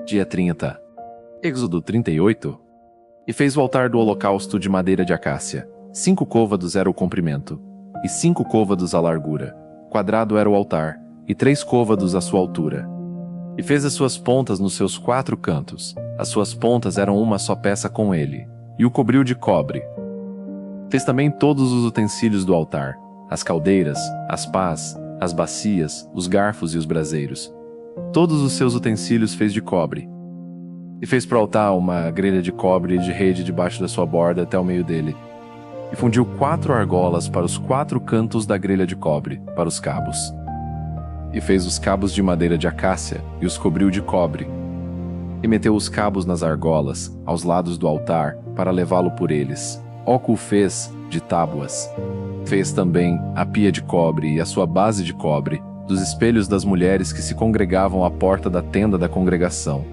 Dia 30. Êxodo 38. E fez o altar do holocausto de madeira de acácia. 5 côvados era o comprimento, e 5 côvados a largura. Quadrado era o altar, e 3 côvados a sua altura. E fez as suas pontas nos seus 4 cantos. As suas pontas eram uma só peça com ele, e o cobriu de cobre. Fez também todos os utensílios do altar, as caldeiras, as pás, as bacias, os garfos e os braseiros. Todos os seus utensílios fez de cobre. E fez para o altar uma grelha de cobre e de rede debaixo da sua borda até o meio dele. E fundiu 4 argolas para os 4 cantos da grelha de cobre, para os cabos. E fez os cabos de madeira de acácia e os cobriu de cobre. E meteu os cabos nas argolas, aos lados do altar, para levá-lo por eles. Oco o fez de tábuas. Fez também a pia de cobre e a sua base de cobre, dos espelhos das mulheres que se congregavam à porta da tenda da congregação.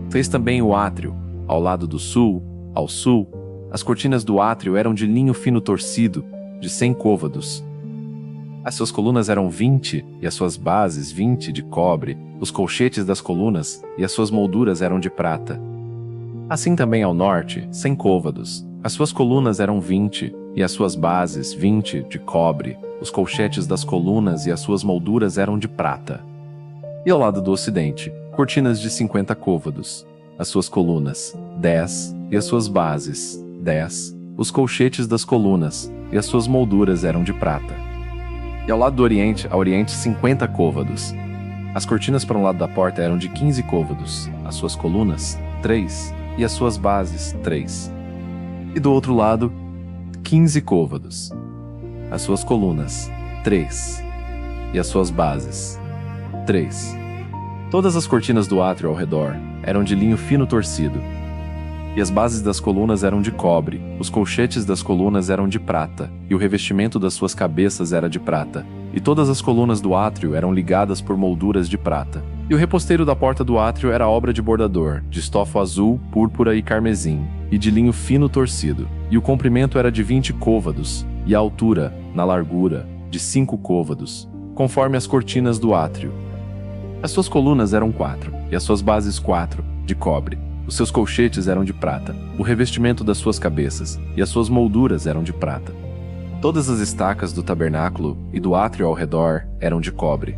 Fez também o átrio, ao lado do sul, ao sul. As cortinas do átrio eram de linho fino torcido, de 100 côvados. As suas colunas eram 20, e as suas bases 20 de cobre. Os colchetes das colunas e as suas molduras eram de prata. Assim também ao norte, 100 côvados. As suas colunas eram 20, e as suas bases 20 de cobre. Os colchetes das colunas e as suas molduras eram de prata. E ao lado do ocidente, cortinas de 50 côvados. As suas colunas, 10, e as suas bases, 10. Os colchetes das colunas e as suas molduras eram de prata. E ao lado do oriente, a oriente 50 côvados. As cortinas para um lado da porta eram de 15 côvados. As suas colunas, 3, e as suas bases, 3. E do outro lado, 15 côvados. As suas colunas, 3, e as suas bases, 3. Todas as cortinas do átrio ao redor eram de linho fino torcido, e as bases das colunas eram de cobre, os colchetes das colunas eram de prata, e o revestimento das suas cabeças era de prata, e todas as colunas do átrio eram ligadas por molduras de prata. E o reposteiro da porta do átrio era obra de bordador, de estofo azul, púrpura e carmesim, e de linho fino torcido, e o comprimento era de 20 côvados, e a altura, na largura, de 5 côvados, conforme as cortinas do átrio. As suas colunas eram 4, e as suas bases 4, de cobre. Os seus colchetes eram de prata, o revestimento das suas cabeças, e as suas molduras eram de prata. Todas as estacas do tabernáculo e do átrio ao redor eram de cobre.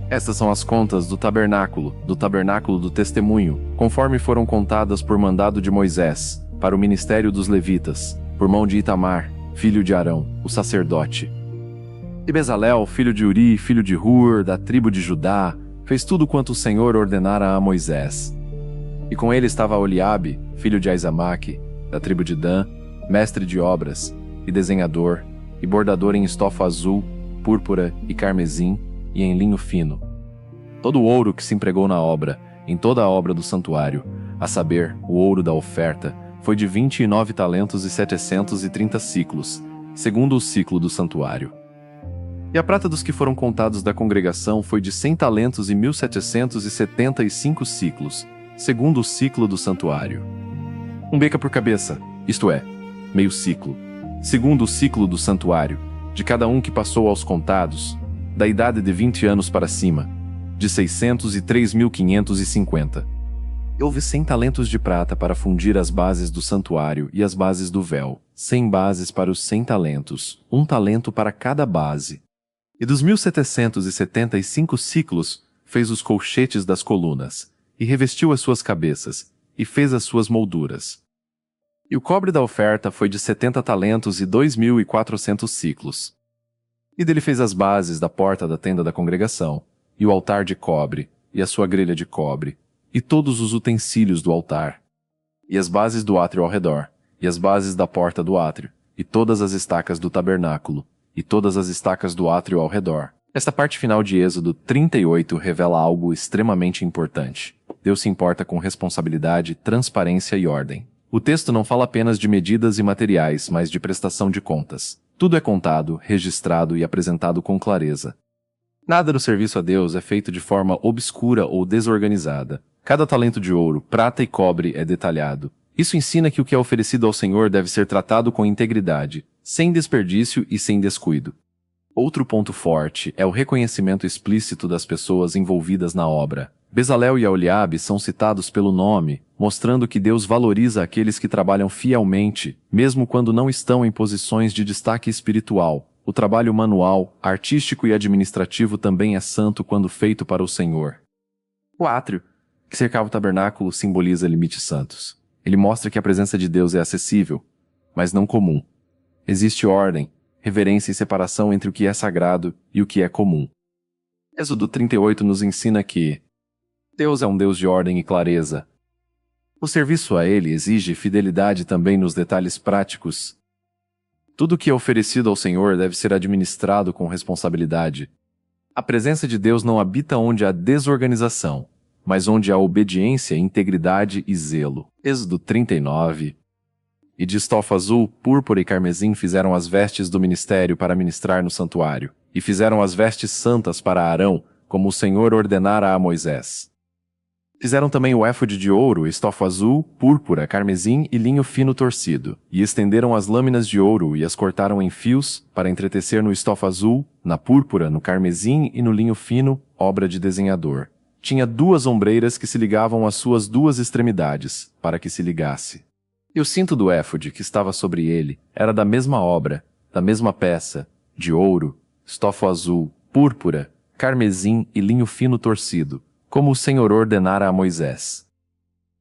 Estas são as contas do tabernáculo do testemunho, conforme foram contadas por mandado de Moisés, para o ministério dos levitas, por mão de Itamar, filho de Arão, o sacerdote. E Bezalel, filho de Uri, filho de Hur, da tribo de Judá, fez tudo quanto o Senhor ordenara a Moisés. E com ele estava Oliabe, filho de Aizamaque, da tribo de Dan, mestre de obras, e desenhador, e bordador em estofo azul, púrpura e carmesim, e em linho fino. Todo o ouro que se empregou na obra, em toda a obra do santuário, a saber, o ouro da oferta, foi de 29 talentos e 730 siclos, segundo o ciclo do santuário. E a prata dos que foram contados da congregação foi de 100 talentos e 1.775 siclos, segundo o ciclo do santuário. Um beca por cabeça, isto é, meio ciclo, segundo o ciclo do santuário, de cada um que passou aos contados, da idade de 20 anos para cima, de 603.550. E houve 100 talentos de prata para fundir as bases do santuário e as bases do véu, 100 bases para os 100 talentos, 1 talento para cada base. E dos 1.775 ciclos fez os colchetes das colunas, e revestiu as suas cabeças, e fez as suas molduras. E o cobre da oferta foi de 70 talentos e 2.400 ciclos. E dele fez as bases da porta da tenda da congregação, e o altar de cobre, e a sua grelha de cobre, e todos os utensílios do altar, e as bases do átrio ao redor, e as bases da porta do átrio, e todas as estacas do tabernáculo, e todas as estacas do átrio ao redor. Esta parte final de Êxodo 38 revela algo extremamente importante. Deus se importa com responsabilidade, transparência e ordem. O texto não fala apenas de medidas e materiais, mas de prestação de contas. Tudo é contado, registrado e apresentado com clareza. Nada no serviço a Deus é feito de forma obscura ou desorganizada. Cada talento de ouro, prata e cobre é detalhado. Isso ensina que o que é oferecido ao Senhor deve ser tratado com integridade, sem desperdício e sem descuido. Outro ponto forte é o reconhecimento explícito das pessoas envolvidas na obra. Bezalel e Aholiabe são citados pelo nome, mostrando que Deus valoriza aqueles que trabalham fielmente, mesmo quando não estão em posições de destaque espiritual. O trabalho manual, artístico e administrativo também é santo quando feito para o Senhor. O átrio, que cercava o tabernáculo, simboliza limites santos. Ele mostra que a presença de Deus é acessível, mas não comum. Existe ordem, reverência e separação entre o que é sagrado e o que é comum. Êxodo 38 nos ensina que Deus é um Deus de ordem e clareza. O serviço a Ele exige fidelidade também nos detalhes práticos. Tudo que é oferecido ao Senhor deve ser administrado com responsabilidade. A presença de Deus não habita onde há desorganização, mas onde há obediência, integridade e zelo. Êxodo 39. E de estofa azul, púrpura e carmesim fizeram as vestes do ministério para ministrar no santuário, e fizeram as vestes santas para Arão, como o Senhor ordenara a Moisés. Fizeram também o éfode de ouro, estofa azul, púrpura, carmesim e linho fino torcido, e estenderam as lâminas de ouro e as cortaram em fios, para entretecer no estofa azul, na púrpura, no carmesim e no linho fino, obra de desenhador. Tinha 2 ombreiras que se ligavam às suas 2 extremidades, para que se ligasse. E o cinto do éfode que estava sobre ele era da mesma obra, da mesma peça, de ouro, estofa azul, púrpura, carmesim e linho fino torcido, como o Senhor ordenara a Moisés.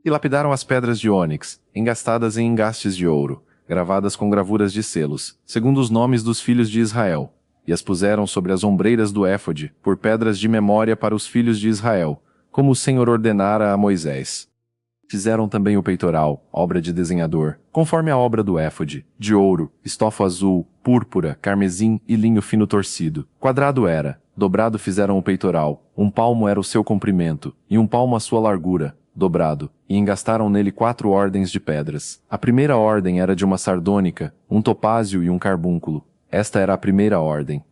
E lapidaram as pedras de ônix, engastadas em engastes de ouro, gravadas com gravuras de selos, segundo os nomes dos filhos de Israel, e as puseram sobre as ombreiras do éfode, por pedras de memória para os filhos de Israel, como o Senhor ordenara a Moisés. Fizeram também o peitoral, obra de desenhador, conforme a obra do éfode, de ouro, estofa azul, púrpura, carmesim e linho fino torcido. Quadrado era, dobrado fizeram o peitoral, 1 palmo era o seu comprimento, e 1 palmo a sua largura, dobrado, e engastaram nele 4 ordens de pedras. A primeira ordem era de uma sardônica, 1 topázio e 1 carbúnculo. Esta era a primeira ordem.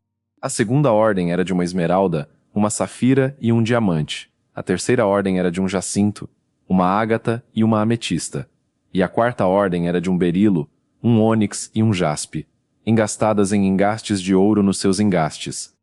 A segunda ordem era de uma esmeralda, uma safira e 1 diamante. A terceira ordem era de um jacinto, uma ágata e uma ametista. E a quarta ordem era de um berilo, 1 ônix e 1 jaspe, engastadas em engastes de ouro nos seus engastes.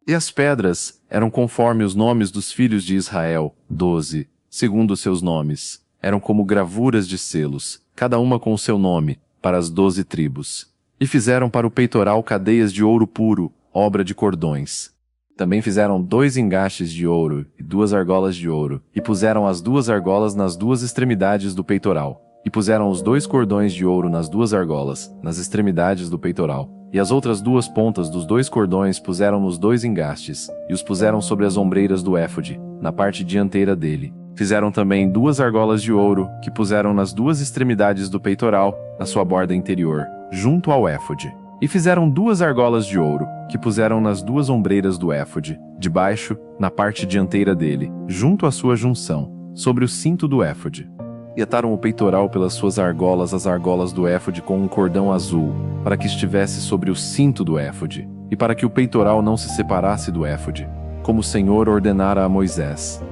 E as pedras eram conforme os nomes dos filhos de Israel, 12, segundo os seus nomes. Eram como gravuras de selos, cada uma com o seu nome, para as 12 tribos. E fizeram para o peitoral cadeias de ouro puro, obra de cordões. Também fizeram 2 engastes de ouro e 2 argolas de ouro, e puseram as 2 argolas nas 2 extremidades do peitoral, e puseram os 2 cordões de ouro nas 2 argolas, nas extremidades do peitoral, e as outras 2 pontas dos 2 cordões puseram nos 2 engastes, e os puseram sobre as ombreiras do éfode, na parte dianteira dele. Fizeram também 2 argolas de ouro, que puseram nas 2 extremidades do peitoral, na sua borda interior, junto ao éfode. E fizeram 2 argolas de ouro, que puseram nas 2 ombreiras do éfode, debaixo, na parte dianteira dele, junto à sua junção, sobre o cinto do éfode. E ataram o peitoral pelas suas argolas às argolas do éfode com um cordão azul, para que estivesse sobre o cinto do éfode, e para que o peitoral não se separasse do éfode, como o Senhor ordenara a Moisés.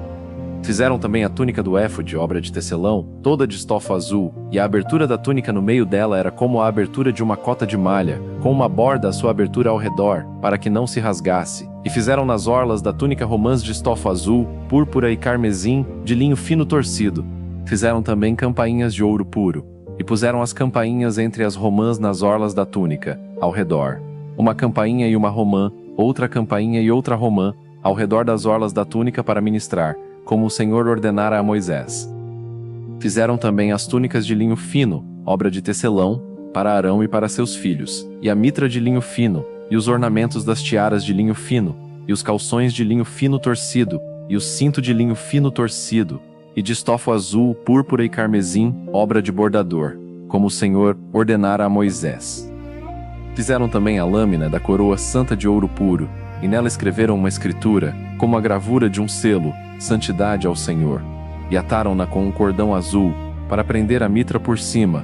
Fizeram também a túnica do éfode, obra de tecelão, toda de estofa azul, e a abertura da túnica no meio dela era como a abertura de uma cota de malha, com uma borda à sua abertura ao redor, para que não se rasgasse. E fizeram nas orlas da túnica romãs de estofa azul, púrpura e carmesim, de linho fino torcido. Fizeram também campainhas de ouro puro, e puseram as campainhas entre as romãs nas orlas da túnica, ao redor. Uma campainha e uma romã, outra campainha e outra romã, ao redor das orlas da túnica para ministrar, como o Senhor ordenara a Moisés. Fizeram também as túnicas de linho fino, obra de tecelão, para Arão e para seus filhos, e a mitra de linho fino, e os ornamentos das tiaras de linho fino, e os calções de linho fino torcido, e o cinto de linho fino torcido, e de estofa azul, púrpura e carmesim, obra de bordador, como o Senhor ordenara a Moisés. Fizeram também a lâmina da coroa santa de ouro puro, e nela escreveram uma escritura, como a gravura de um selo, santidade ao Senhor, e ataram-na com um cordão azul, para prender a mitra por cima,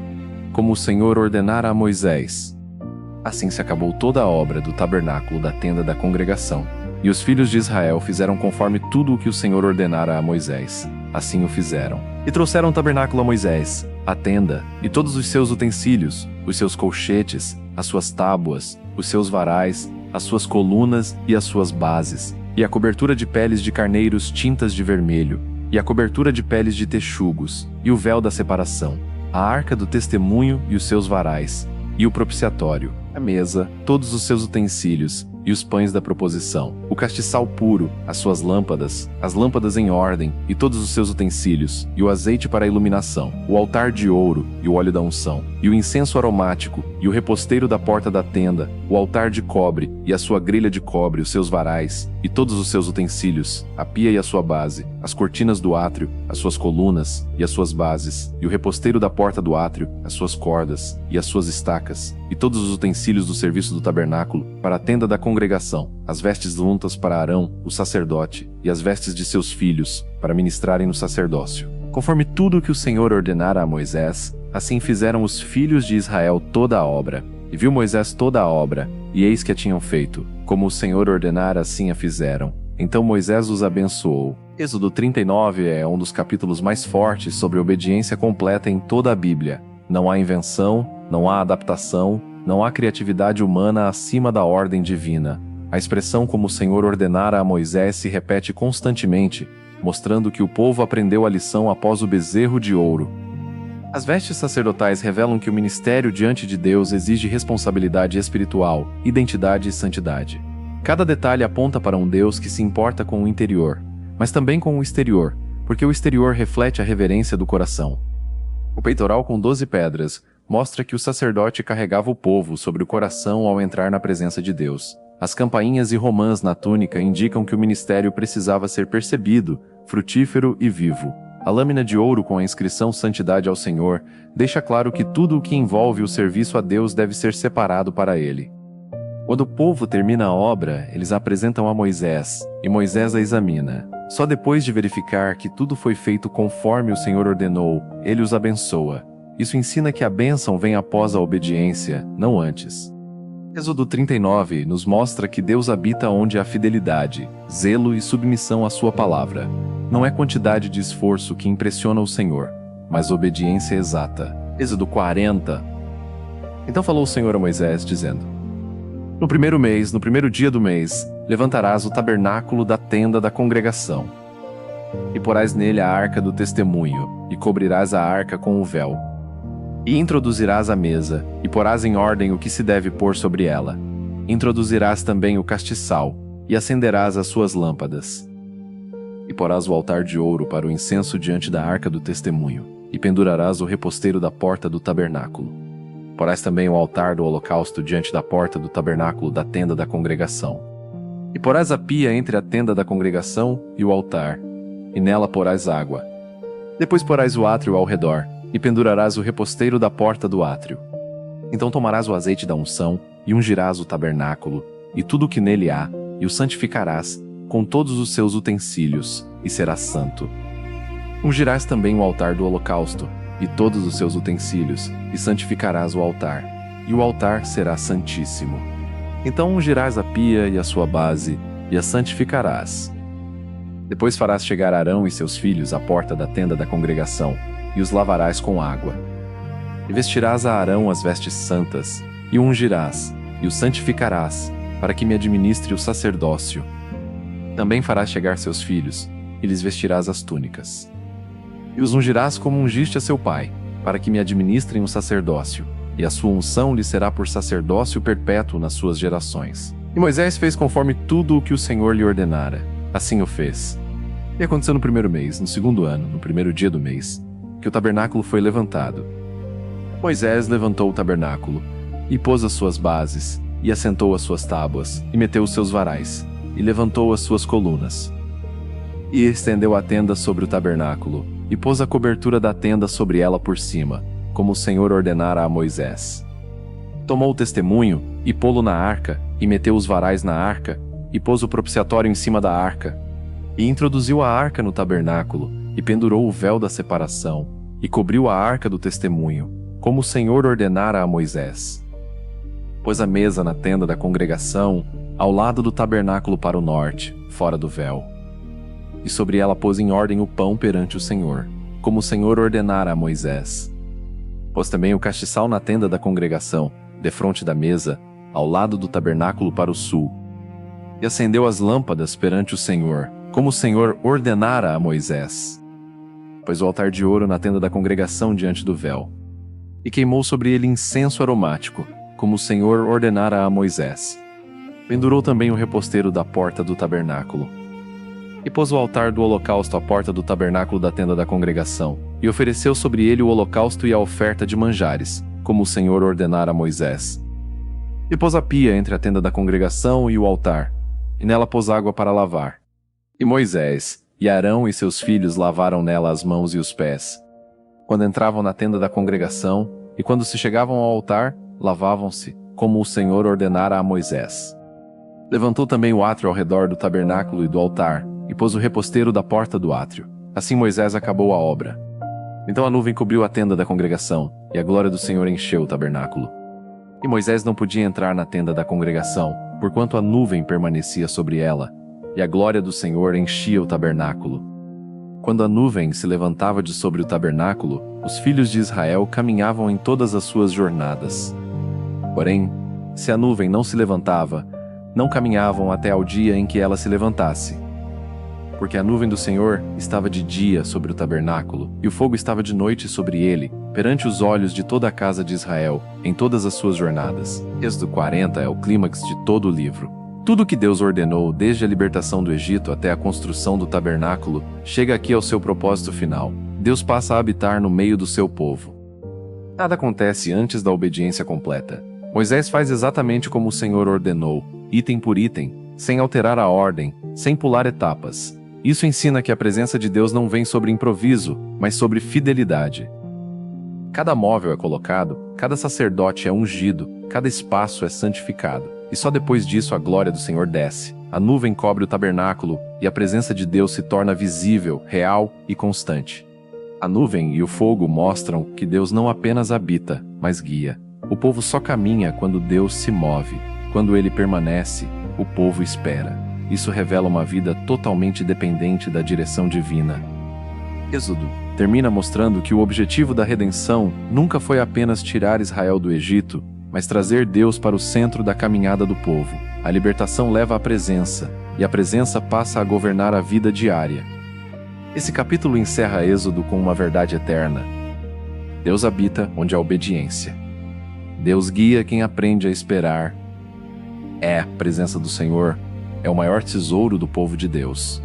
como o Senhor ordenara a Moisés. Assim se acabou toda a obra do tabernáculo da tenda da congregação, e os filhos de Israel fizeram conforme tudo o que o Senhor ordenara a Moisés. Assim o fizeram. E trouxeram o tabernáculo a Moisés, a tenda, e todos os seus utensílios, os seus colchetes, as suas tábuas, os seus varais, as suas colunas e as suas bases, e a cobertura de peles de carneiros tintas de vermelho, e a cobertura de peles de texugos, e o véu da separação, a arca do testemunho e os seus varais, e o propiciatório, a mesa, todos os seus utensílios, e os pães da proposição, o castiçal puro, as suas lâmpadas, as lâmpadas em ordem, e todos os seus utensílios, e o azeite para a iluminação, o altar de ouro, e o óleo da unção, e o incenso aromático, e o reposteiro da porta da tenda, o altar de cobre, e a sua grelha de cobre, os seus varais, e todos os seus utensílios, a pia e a sua base, as cortinas do átrio, as suas colunas, e as suas bases, e o reposteiro da porta do átrio, as suas cordas, e as suas estacas, e todos os utensílios do serviço do tabernáculo, para a tenda da congregação, as vestes untas para Arão, o sacerdote, e as vestes de seus filhos, para ministrarem no sacerdócio. Conforme tudo o que o Senhor ordenara a Moisés, assim fizeram os filhos de Israel toda a obra. E viu Moisés toda a obra, e eis que a tinham feito. Como o Senhor ordenara, assim a fizeram. Então Moisés os abençoou. Êxodo 39 é um dos capítulos mais fortes sobre obediência completa em toda a Bíblia. Não há invenção, não há adaptação, não há criatividade humana acima da ordem divina. A expressão como o Senhor ordenara a Moisés se repete constantemente, mostrando que o povo aprendeu a lição após o bezerro de ouro. As vestes sacerdotais revelam que o ministério diante de Deus exige responsabilidade espiritual, identidade e santidade. Cada detalhe aponta para um Deus que se importa com o interior, mas também com o exterior, porque o exterior reflete a reverência do coração. O peitoral com 12 pedras mostra que o sacerdote carregava o povo sobre o coração ao entrar na presença de Deus. As campainhas e romãs na túnica indicam que o ministério precisava ser percebido, frutífero e vivo. A lâmina de ouro com a inscrição Santidade ao Senhor deixa claro que tudo o que envolve o serviço a Deus deve ser separado para ele. Quando o povo termina a obra, eles a apresentam a Moisés, e Moisés a examina. Só depois de verificar que tudo foi feito conforme o Senhor ordenou, ele os abençoa. Isso ensina que a bênção vem após a obediência, não antes. Êxodo 39 nos mostra que Deus habita onde há fidelidade, zelo e submissão à sua palavra. Não é quantidade de esforço que impressiona o Senhor, mas obediência exata. Êxodo 40. Então falou o Senhor a Moisés, dizendo: No primeiro mês, no primeiro dia do mês, levantarás o tabernáculo da tenda da congregação. E porás nele a arca do testemunho, e cobrirás a arca com o véu. E introduzirás a mesa, e porás em ordem o que se deve pôr sobre ela. Introduzirás também o castiçal, e acenderás as suas lâmpadas. E porás o altar de ouro para o incenso diante da arca do testemunho, e pendurarás o reposteiro da porta do tabernáculo. Porás também o altar do holocausto diante da porta do tabernáculo da tenda da congregação. E porás a pia entre a tenda da congregação e o altar, e nela porás água. Depois porás o átrio ao redor, e pendurarás o reposteiro da porta do átrio. Então tomarás o azeite da unção, e ungirás o tabernáculo, e tudo o que nele há, e o santificarás, com todos os seus utensílios, e será santo. Ungirás também o altar do holocausto, e todos os seus utensílios, e santificarás o altar, e o altar será santíssimo. Então ungirás a pia e a sua base, e a santificarás. Depois farás chegar Arão e seus filhos à porta da tenda da congregação, e os lavarás com água. E vestirás a Arão as vestes santas, e o ungirás, e o santificarás, para que me administre o sacerdócio. Também farás chegar seus filhos, e lhes vestirás as túnicas. E os ungirás como ungiste a seu pai, para que me administrem o sacerdócio, e a sua unção lhe será por sacerdócio perpétuo nas suas gerações. E Moisés fez conforme tudo o que o Senhor lhe ordenara. Assim o fez. E aconteceu no primeiro mês, no segundo ano, no primeiro dia do mês, que o tabernáculo foi levantado. Moisés levantou o tabernáculo, e pôs as suas bases, e assentou as suas tábuas, e meteu os seus varais, e levantou as suas colunas. E estendeu a tenda sobre o tabernáculo, e pôs a cobertura da tenda sobre ela por cima, como o Senhor ordenara a Moisés. Tomou o testemunho, e pô-lo na arca, e meteu os varais na arca, e pôs o propiciatório em cima da arca, e introduziu a arca no tabernáculo, e pendurou o véu da separação, e cobriu a arca do testemunho, como o Senhor ordenara a Moisés. Pôs a mesa na tenda da congregação, ao lado do tabernáculo para o norte, fora do véu. E sobre ela pôs em ordem o pão perante o Senhor, como o Senhor ordenara a Moisés. Pôs também o castiçal na tenda da congregação, defronte da mesa, ao lado do tabernáculo para o sul. E acendeu as lâmpadas perante o Senhor, como o Senhor ordenara a Moisés. Pôs o altar de ouro na tenda da congregação diante do véu, e queimou sobre ele incenso aromático, como o Senhor ordenara a Moisés. Pendurou também o reposteiro da porta do tabernáculo. E pôs o altar do holocausto à porta do tabernáculo da tenda da congregação, e ofereceu sobre ele o holocausto e a oferta de manjares, como o Senhor ordenara a Moisés. E pôs a pia entre a tenda da congregação e o altar, e nela pôs água para lavar. E Moisés, e Arão e seus filhos lavaram nela as mãos e os pés. Quando entravam na tenda da congregação, e quando se chegavam ao altar, lavavam-se, como o Senhor ordenara a Moisés. Levantou também o átrio ao redor do tabernáculo e do altar, e pôs o reposteiro da porta do átrio. Assim Moisés acabou a obra. Então a nuvem cobriu a tenda da congregação, e a glória do Senhor encheu o tabernáculo. E Moisés não podia entrar na tenda da congregação, porquanto a nuvem permanecia sobre ela, e a glória do Senhor enchia o tabernáculo. Quando a nuvem se levantava de sobre o tabernáculo, os filhos de Israel caminhavam em todas as suas jornadas. Porém, se a nuvem não se levantava, não caminhavam até ao dia em que ela se levantasse. Porque a nuvem do Senhor estava de dia sobre o tabernáculo, e o fogo estava de noite sobre ele, perante os olhos de toda a casa de Israel, em todas as suas jornadas. Êxodo 40 é o clímax de todo o livro. Tudo o que Deus ordenou desde a libertação do Egito até a construção do tabernáculo chega aqui ao seu propósito final. Deus passa a habitar no meio do seu povo. Nada acontece antes da obediência completa. Moisés faz exatamente como o Senhor ordenou, item por item, sem alterar a ordem, sem pular etapas. Isso ensina que a presença de Deus não vem sobre improviso, mas sobre fidelidade. Cada móvel é colocado, cada sacerdote é ungido, cada espaço é santificado. E só depois disso a glória do Senhor desce. A nuvem cobre o tabernáculo e a presença de Deus se torna visível, real e constante. A nuvem e o fogo mostram que Deus não apenas habita, mas guia. O povo só caminha quando Deus se move. Quando ele permanece, o povo espera. Isso revela uma vida totalmente dependente da direção divina. Êxodo termina mostrando que o objetivo da redenção nunca foi apenas tirar Israel do Egito, mas trazer Deus para o centro da caminhada do povo. A libertação leva à presença, e a presença passa a governar a vida diária. Esse capítulo encerra Êxodo com uma verdade eterna. Deus habita onde há obediência. Deus guia quem aprende a esperar. A presença do Senhor é o maior tesouro do povo de Deus.